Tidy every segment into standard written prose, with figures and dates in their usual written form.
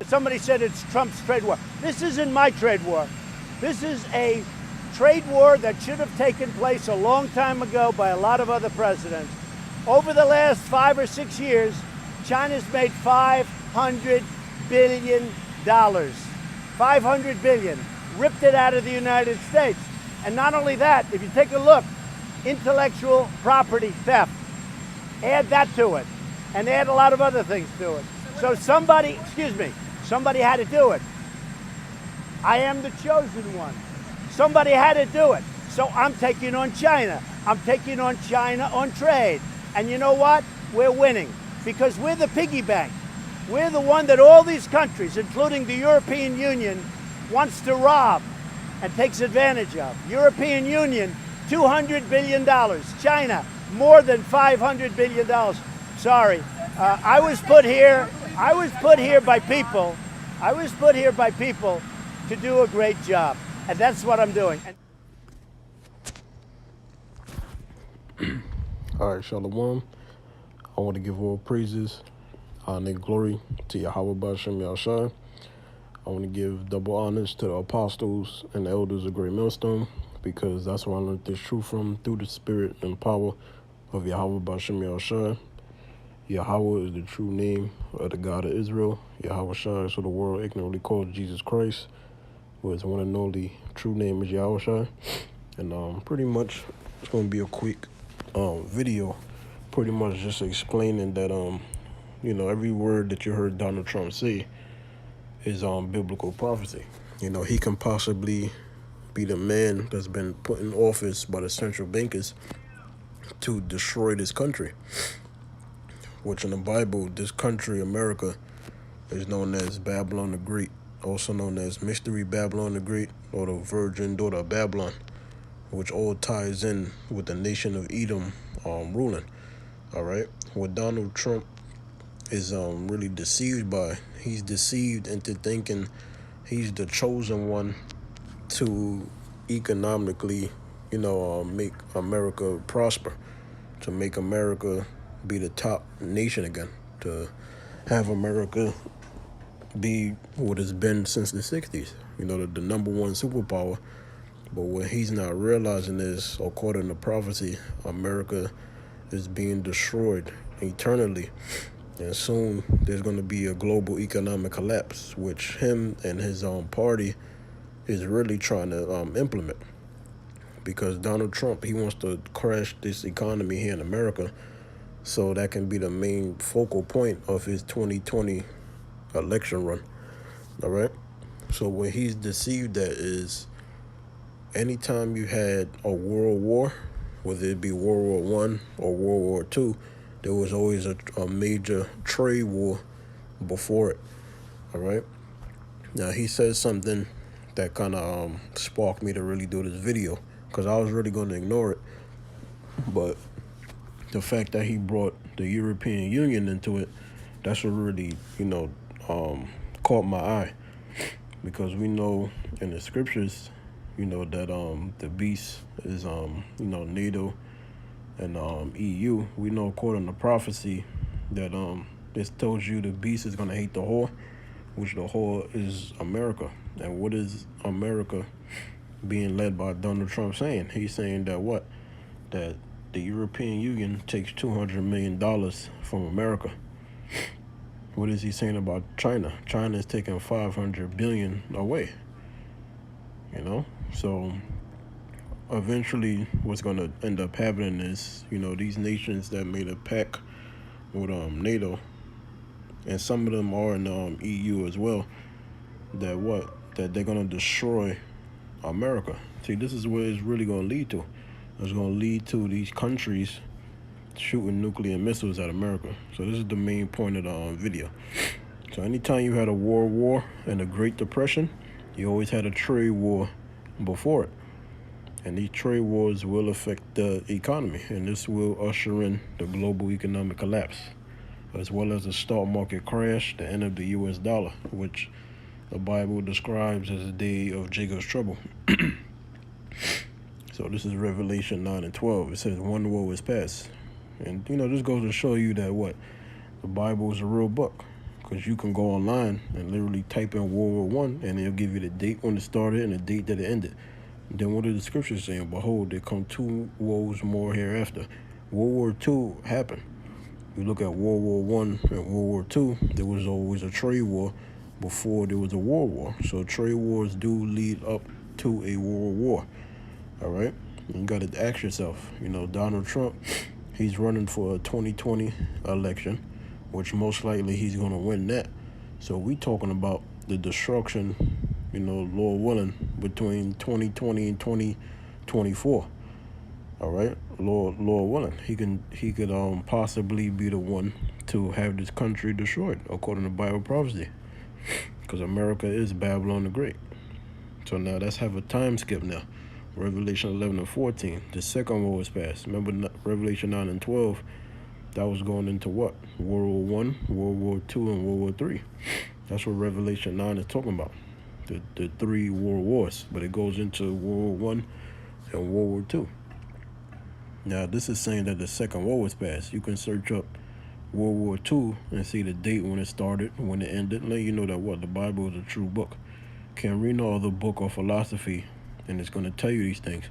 Somebody said it's Trump's trade war. This isn't my trade war. This is a trade war that should have taken place a long time ago by a lot of other presidents. Over the last 5 or 6 years, China's made $500 billion. $500 billion. Ripped it out of the United States. And not only that, if you take a look, intellectual property theft. Add that to it. And add a lot of other things to it. So somebody had to do it. I am the chosen one. Somebody had to do it. So I'm taking on China. I'm taking on China on trade. And you know what? We're winning because we're the piggy bank. We're the one that all these countries, including the European Union, wants to rob and takes advantage of. European Union, $200 billion. China, more than $500 billion. Sorry. I was put here by people. I was put here by people to do a great job. And that's what I'm doing. All right, Shalom. I want to give all praises, honor, and glory to Yahweh B'Shem Yahshai. I want to give double honors to the apostles and the elders of Great Millstone, because that's where I learned this truth from, through the spirit and power of Yahweh B'Shem Yahshai. Yahweh is the true name of the God of Israel. Yahweh Shai, so the world ignorantly calls Jesus Christ, who his one and only true name is Yahweh Shai. And pretty much it's going to be a quick video, pretty much just explaining that every word that you heard Donald Trump say is biblical prophecy. He can possibly be the man that's been put in office by the central bankers to destroy this country, which in the Bible, this country, America, is known as Babylon the Great, also known as Mystery Babylon the Great, or the Virgin Daughter of Babylon, which all ties in with the nation of Edom ruling. All right, what Donald Trump is really deceived by, he's deceived into thinking he's the chosen one to economically, make America prosper, to make America be the top nation again, to have America be what it's been since the 60s, the number one superpower. But what he's not realizing is, according to prophecy, America is being destroyed eternally. And soon there's going to be a global economic collapse, which him and his party is really trying to implement. Because Donald Trump, he wants to crash this economy here in America, so that can be the main focal point of his 2020 election run. All right? So what he's deceived at is, anytime you had a world war, whether it be World War I or World War II, there was always a major trade war before it. All right? Now, he said something that kind of sparked me to really do this video, because I was really going to ignore it. But the fact that he brought the European Union into it, that's what really, caught my eye. Because we know in the scriptures, that the beast is, NATO and EU. We know according to prophecy that this tells you the beast is going to hate the whore, which the whore is America. And what is America being led by Donald Trump saying? He's saying that what? That the European Union takes $200 million from America. What is he saying about China? China is taking $500 billion away. So eventually what's going to end up happening is, these nations that made a pact with NATO, and some of them are in the EU as well, that they're going to destroy America. See, this is where it's really going to lead to. It's going to lead to these countries shooting nuclear missiles at America. So this is the main point of the video. So anytime you had a world war and a Great Depression, you always had a trade war before it. And these trade wars will affect the economy, and this will usher in the global economic collapse, as well as the stock market crash, the end of the U.S. dollar, which the Bible describes as the day of Jacob's trouble. So this is Revelation 9 and 12. It says, one woe is past. And, this goes to show you that The Bible is a real book, because you can go online and literally type in World War I, and it'll give you the date when it started and the date that it ended. And then what did the scriptures saying? Behold, there come 2 woes more hereafter. World War II happened. You look at World War I and World War II, there was always a trade war before there was a world war. So trade wars do lead up to a world war. All right? And you got to ask yourself, Donald Trump, he's running for a 2020 election, which most likely he's going to win that. So we talking about the destruction, Lord willing, between 2020 and 2024. All right, Lord willing, he could possibly be the one to have this country destroyed, according to Bible prophecy, because America is Babylon the Great. So now let's have a time skip now. Revelation 11 and 14, the second war was passed. Remember Revelation 9 and 12, that was going into what? World War I, World War II, and World War III. That's what Revelation 9 is talking about, the 3 world wars, but it goes into World War I and World War II. Now, this is saying that the second war was passed. You can search up World War II and see the date when it started, when it ended. Let you know that the Bible is a true book. Can't read no other book or philosophy, and it's going to tell you these things.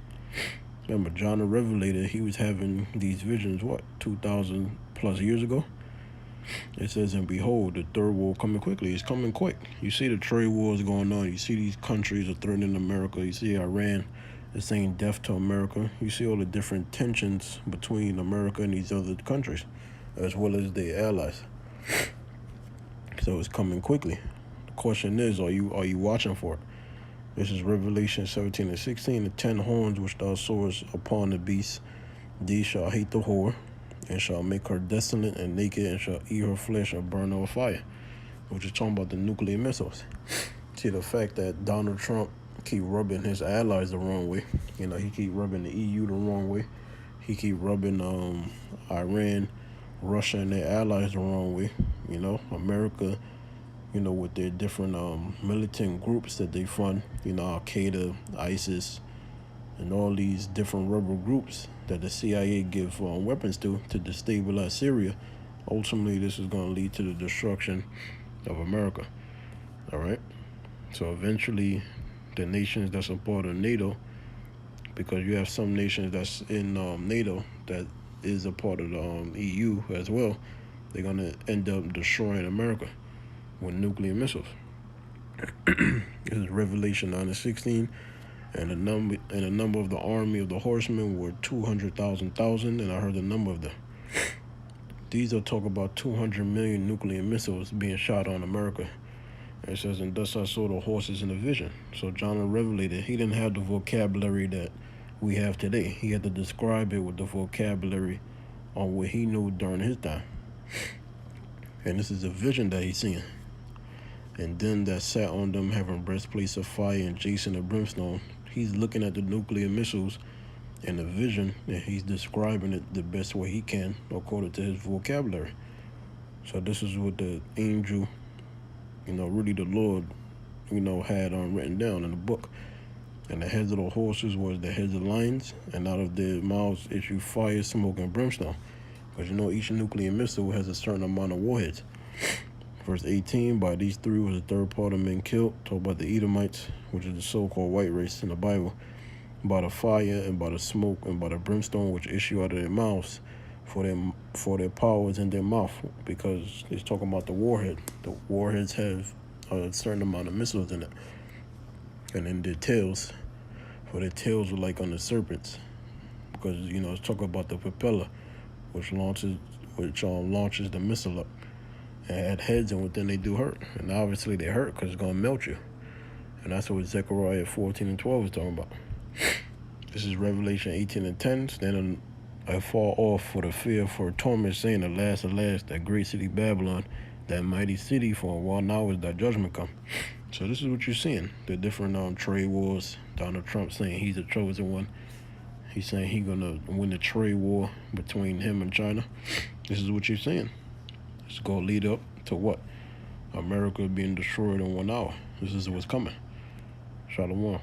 Remember, John the Revelator, he was having these visions, 2,000 plus years ago? It says, and behold, the third war coming quickly. It's coming quick. You see the trade wars going on. You see these countries are threatening America. You see Iran is saying death to America. You see all the different tensions between America and these other countries, as well as their allies. So it's coming quickly. The question is, are you watching for it? This is Revelation 17 and 16. The 10 horns which thou sawest upon the beast, these shall hate the whore, and shall make her desolate and naked, and shall eat her flesh and burn her with fire. Which is talking about the nuclear missiles. See, the fact that Donald Trump keep rubbing his allies the wrong way. He keep rubbing the EU the wrong way. He keep rubbing Iran, Russia, and their allies the wrong way. America, with their different militant groups that they fund, Al-Qaeda, ISIS, and all these different rebel groups that the CIA give weapons to destabilize Syria. Ultimately, this is going to lead to the destruction of America. All right? So eventually, the nations that's a part of NATO, because you have some nations that's in NATO that is a part of the EU as well, they're going to end up destroying America with nuclear missiles. This is Revelation 9 and 16, and the number of the army of the horsemen were 200,000, and I heard the number of them. These are talking about 200 million nuclear missiles being shot on America. It says, and thus I saw the horses in a vision. So John the Revelator, he didn't have the vocabulary that we have today. He had to describe it with the vocabulary on what he knew during his time. And this is a vision that he's seeing. And then that sat on them having breastplates of fire and Jason and brimstone. He's looking at the nuclear missiles in the vision, and he's describing it the best way he can according to his vocabulary. So this is what the angel, really the Lord, had written down in the book. And the heads of the horses was the heads of lions, and out of their mouths issue fire, smoke, and brimstone. Because each nuclear missile has a certain amount of warheads. Verse 18, by these 3 was a third part of men killed. Talk about the Edomites, which is the so-called white race in the Bible. By the fire and by the smoke and by the brimstone which issue out of their mouths, for their power is in their mouth, because it's talking about the warhead. The warheads have a certain amount of missiles in it. And in their tails, for their tails are like on the serpents, because it's talking about the propeller, which launches the missile up. And had heads, and within they do hurt, and obviously they hurt because it's gonna melt you. And that's what Zechariah 14 and 12 is talking about. This is Revelation 18 and 10. Standing afar off for the fear for torment, saying, alas, that great city Babylon, that mighty city, for a while now is thy judgment come. So this is what you're seeing. The different trade wars. Donald Trump saying he's the chosen one. He's saying he's going to win the trade war between him and China. This is what you're seeing. It's going to lead up to what? America being destroyed in 1 hour. This is what's coming. Shalom.